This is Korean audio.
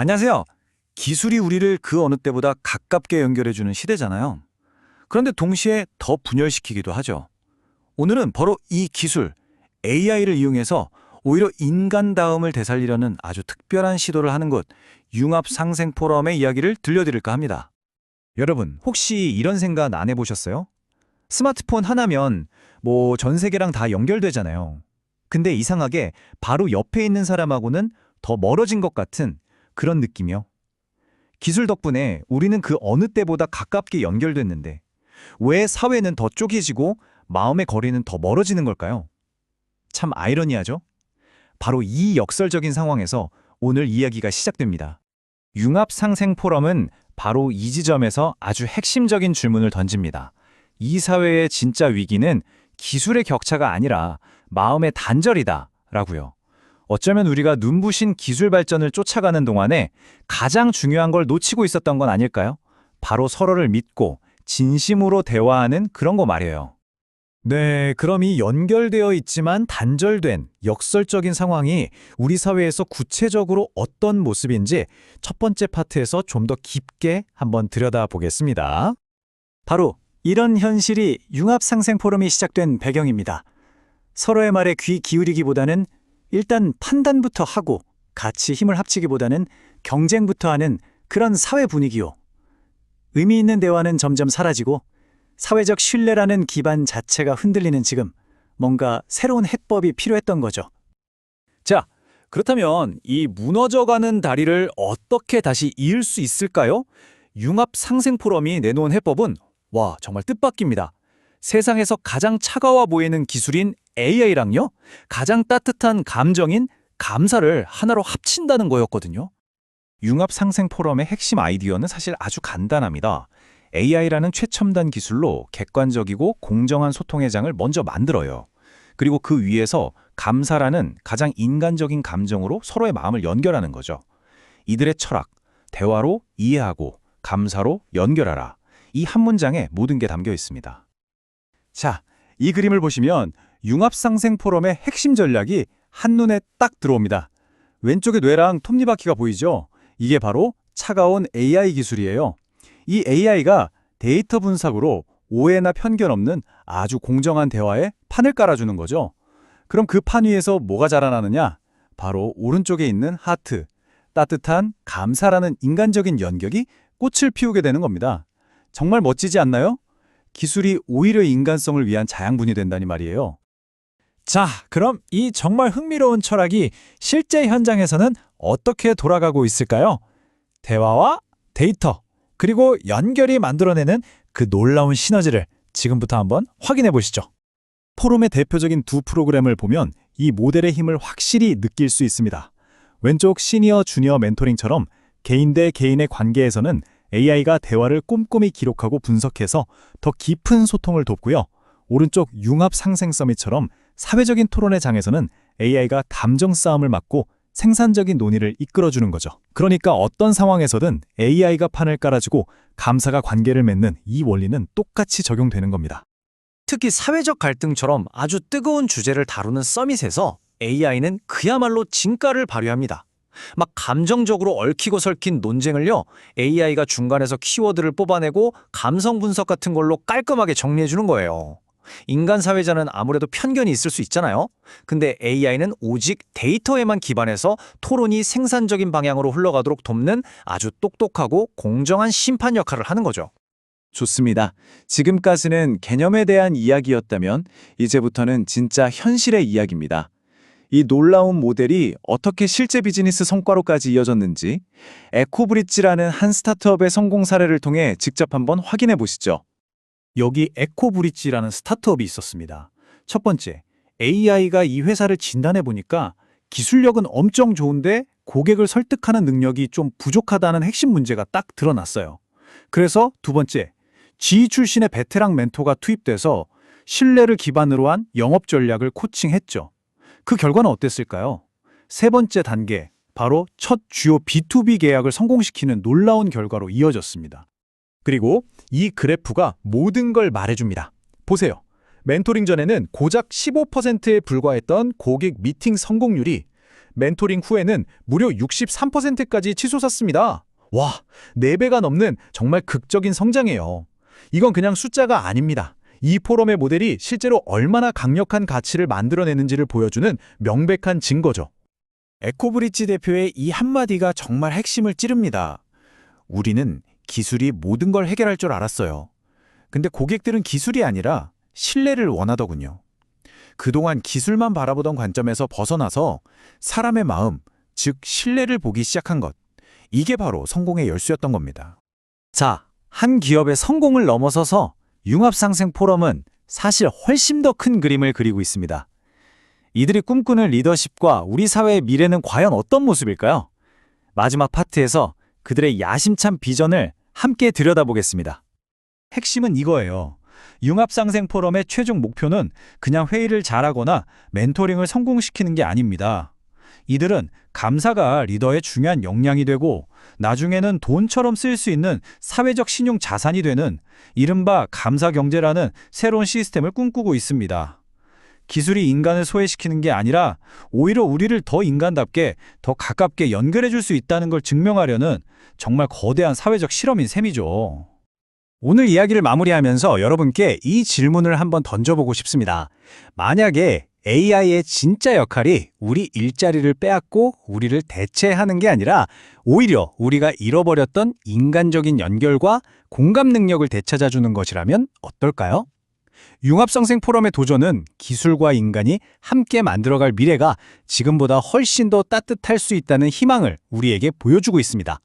안녕하세요. 기술이 우리를 그 어느 때보다 가깝게 연결해주는 시대잖아요. 그런데 동시에 더 분열시키기도 하죠. 오늘은 바로 이 기술, AI를 이용해서 오히려 인간다움을 되살리려는 아주 특별한 시도를 하는 곳, 융합상생 포럼의 이야기를 들려드릴까 합니다. 여러분, 혹시 이런 생각 안 해보셨어요? 스마트폰 하나면 전 세계랑 다 연결되잖아요. 근데 이상하게 바로 옆에 있는 사람하고는 더 멀어진 것 같은 그런 느낌이요. 기술 덕분에 우리는 그 어느 때보다 가깝게 연결됐는데 왜 사회는 더 쪼개지고 마음의 거리는 더 멀어지는 걸까요? 참 아이러니하죠? 바로 이 역설적인 상황에서 오늘 이야기가 시작됩니다. 융합상생 포럼은 바로 이 지점에서 아주 핵심적인 질문을 던집니다. 이 사회의 진짜 위기는 기술의 격차가 아니라 마음의 단절이다 라고요. 어쩌면 우리가 눈부신 기술 발전을 쫓아가는 동안에 가장 중요한 걸 놓치고 있었던 건 아닐까요? 바로 서로를 믿고 진심으로 대화하는 그런 거 말이에요. 네, 그럼 이 연결되어 있지만 단절된 역설적인 상황이 우리 사회에서 구체적으로 어떤 모습인지 첫 번째 파트에서 좀 더 깊게 한번 들여다보겠습니다. 바로 이런 현실이 융합상생 포럼이 시작된 배경입니다. 서로의 말에 귀 기울이기보다는 일단 판단부터 하고 같이 힘을 합치기보다는 경쟁부터 하는 그런 사회 분위기요. 의미 있는 대화는 점점 사라지고 사회적 신뢰라는 기반 자체가 흔들리는 지금 뭔가 새로운 해법이 필요했던 거죠. 자, 그렇다면 이 무너져가는 다리를 어떻게 다시 이을 수 있을까요? 융합상생 포럼이 내놓은 해법은 정말 뜻밖입니다. 세상에서 가장 차가워 보이는 기술인 AI랑요, 가장 따뜻한 감정인 감사를 하나로 합친다는 거였거든요. 융합상생 포럼의 핵심 아이디어는 사실 아주 간단합니다. AI라는 최첨단 기술로 객관적이고 공정한 소통의 장을 먼저 만들어요. 그리고 그 위에서 감사라는 가장 인간적인 감정으로 서로의 마음을 연결하는 거죠. 이들의 철학, 대화로 이해하고 감사로 연결하라. 이 한 문장에 모든 게 담겨 있습니다. 자, 이 그림을 보시면 융합상생 포럼의 핵심 전략이 한눈에 딱 들어옵니다. 왼쪽에 뇌랑 톱니바퀴가 보이죠? 이게 바로 차가운 AI 기술이에요. 이 AI가 데이터 분석으로 오해나 편견 없는 아주 공정한 대화에 판을 깔아주는 거죠. 그럼 그 판 위에서 뭐가 자라나느냐? 바로 오른쪽에 있는 하트, 따뜻한 감사라는 인간적인 연격이 꽃을 피우게 되는 겁니다. 정말 멋지지 않나요? 기술이 오히려 인간성을 위한 자양분이 된다니 말이에요. 자, 그럼 이 정말 흥미로운 철학이 실제 현장에서는 어떻게 돌아가고 있을까요? 대화와 데이터, 그리고 연결이 만들어내는 그 놀라운 시너지를 지금부터 한번 확인해 보시죠. 포럼의 대표적인 두 프로그램을 보면 이 모델의 힘을 확실히 느낄 수 있습니다. 왼쪽 시니어 주니어 멘토링처럼 개인 대 개인의 관계에서는 AI가 대화를 꼼꼼히 기록하고 분석해서 더 깊은 소통을 돕고요. 오른쪽 융합 상생 서밋처럼 사회적인 토론의 장에서는 AI가 감정 싸움을 막고 생산적인 논의를 이끌어주는 거죠. 그러니까 어떤 상황에서든 AI가 판을 깔아주고 감사가 관계를 맺는 이 원리는 똑같이 적용되는 겁니다. 특히 사회적 갈등처럼 아주 뜨거운 주제를 다루는 서밋에서 AI는 그야말로 진가를 발휘합니다. 막 감정적으로 얽히고 설킨 논쟁을요, AI가 중간에서 키워드를 뽑아내고 감성 분석 같은 걸로 깔끔하게 정리해주는 거예요. 인간 사회자는 아무래도 편견이 있을 수 있잖아요. 근데 AI는 오직 데이터에만 기반해서 토론이 생산적인 방향으로 흘러가도록 돕는 아주 똑똑하고 공정한 심판 역할을 하는 거죠. 좋습니다. 지금까지는 개념에 대한 이야기였다면 이제부터는 진짜 현실의 이야기입니다. 이 놀라운 모델이 어떻게 실제 비즈니스 성과로까지 이어졌는지 에코브릿지라는 한 스타트업의 성공 사례를 통해 직접 한번 확인해 보시죠. 여기 에코브릿지라는 스타트업이 있었습니다. 첫 번째, AI가 이 회사를 진단해 보니까 기술력은 엄청 좋은데 고객을 설득하는 능력이 좀 부족하다는 핵심 문제가 딱 드러났어요. 그래서 두 번째, G 출신의 베테랑 멘토가 투입돼서 신뢰를 기반으로 한 영업 전략을 코칭했죠. 그 결과는 어땠을까요? 세 번째 단계, 바로 첫 주요 B2B 계약을 성공시키는 놀라운 결과로 이어졌습니다. 그리고 이 그래프가 모든 걸 말해줍니다. 보세요. 멘토링 전에는 고작 15%에 불과했던 고객 미팅 성공률이 멘토링 후에는 무려 63%까지 치솟았습니다. 와, 4배가 넘는 정말 극적인 성장이에요. 이건 그냥 숫자가 아닙니다. 이 포럼의 모델이 실제로 얼마나 강력한 가치를 만들어내는지를 보여주는 명백한 증거죠. 에코브릿지 대표의 이 한마디가 정말 핵심을 찌릅니다. 우리는 기술이 모든 걸 해결할 줄 알았어요. 근데 고객들은 기술이 아니라 신뢰를 원하더군요. 그동안 기술만 바라보던 관점에서 벗어나서 사람의 마음, 즉 신뢰를 보기 시작한 것. 이게 바로 성공의 열쇠였던 겁니다. 자, 한 기업의 성공을 넘어서서 융합상생 포럼은 사실 훨씬 더 큰 그림을 그리고 있습니다. 이들이 꿈꾸는 리더십과 우리 사회의 미래는 과연 어떤 모습일까요? 마지막 파트에서 그들의 야심찬 비전을 함께 들여다보겠습니다. 핵심은 이거예요. 융합상생 포럼의 최종 목표는 그냥 회의를 잘하거나 멘토링을 성공시키는 게 아닙니다. 이들은 감사가 리더의 중요한 역량이 되고 나중에는 돈처럼 쓸 수 있는 사회적 신용 자산이 되는 이른바 감사 경제라는 새로운 시스템을 꿈꾸고 있습니다. 기술이 인간을 소외시키는 게 아니라 오히려 우리를 더 인간답게 더 가깝게 연결해 줄 수 있다는 걸 증명하려는 정말 거대한 사회적 실험인 셈이죠. 오늘 이야기를 마무리하면서 여러분께 이 질문을 한번 던져보고 싶습니다. 만약에 AI의 진짜 역할이 우리 일자리를 빼앗고 우리를 대체하는 게 아니라 오히려 우리가 잃어버렸던 인간적인 연결과 공감 능력을 되찾아주는 것이라면 어떨까요? 융합상생 포럼의 도전은 기술과 인간이 함께 만들어갈 미래가 지금보다 훨씬 더 따뜻할 수 있다는 희망을 우리에게 보여주고 있습니다.